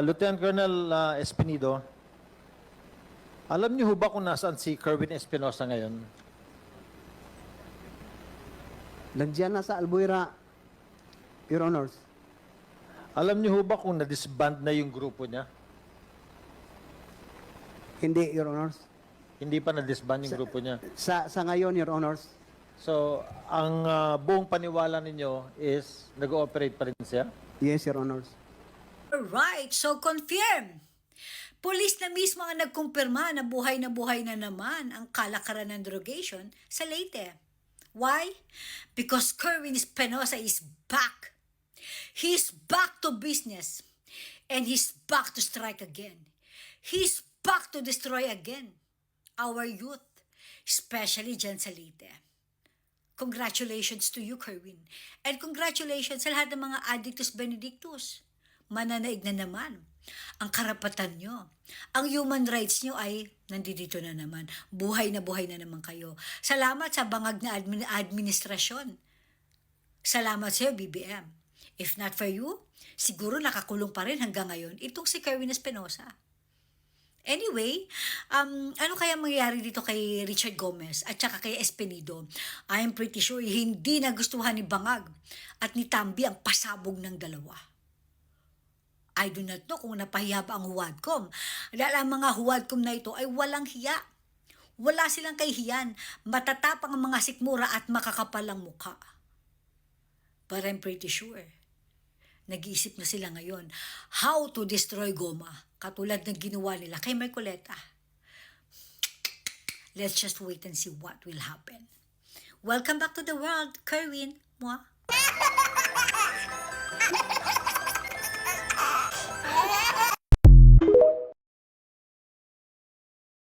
Lieutenant Colonel Espinido, alam niyo ho ba kung nasaan si Kerwin Espinosa ngayon? Nandiyan na sa Albuera, Your Honors. Alam niyo ho ba kung na-disband na yung grupo niya? Hindi, Your Honors. Hindi pa na-disband yung grupo niya. Sa ngayon, Your Honors. So, ang buong paniwala ninyo is nag-ooperate pa rin siya? Yes, Your Honors. Alright, so confirm. Pulis na mismo ang nagkumpirma na buhay na naman ang kalakaran ng drogation sa Leyte. Why? Because Kerwin Espinosa is back. He's back to business. And he's back to strike again. He's back to destroy again our youth, especially dyan sa Leyte. Congratulations to you, Kerwin. And congratulations sa lahat ng mga Addictus Benedictus. Mananaig na naman ang karapatan nyo. Ang human rights nyo ay nandito na naman. Buhay na naman kayo. Salamat sa bangag na administrasyon. Salamat sa iyo, BBM. If not for you, siguro nakakulong pa rin hanggang ngayon itong si Kerwin Espinosa. Anyway, ano kaya mangyayari dito kay Richard Gomez at saka kay Espinido? I am pretty sure hindi nagustuhan ni Bangag at ni Tambi ang pasabog ng dalawa. I do not know kung napahiya ba ang Huwadcom. Dahil ang mga Huwadcom na ito ay walang hiya. Wala silang kahihiyan. Matatapang ang mga sikmura at makakapal ang mukha. But I'm pretty sure, nag-iisip na sila ngayon how to destroy Goma. Katulad ng ginawa nila kay Marcoleta. Let's just wait and see what will happen. Welcome back to the world, Kerwin. Mwah.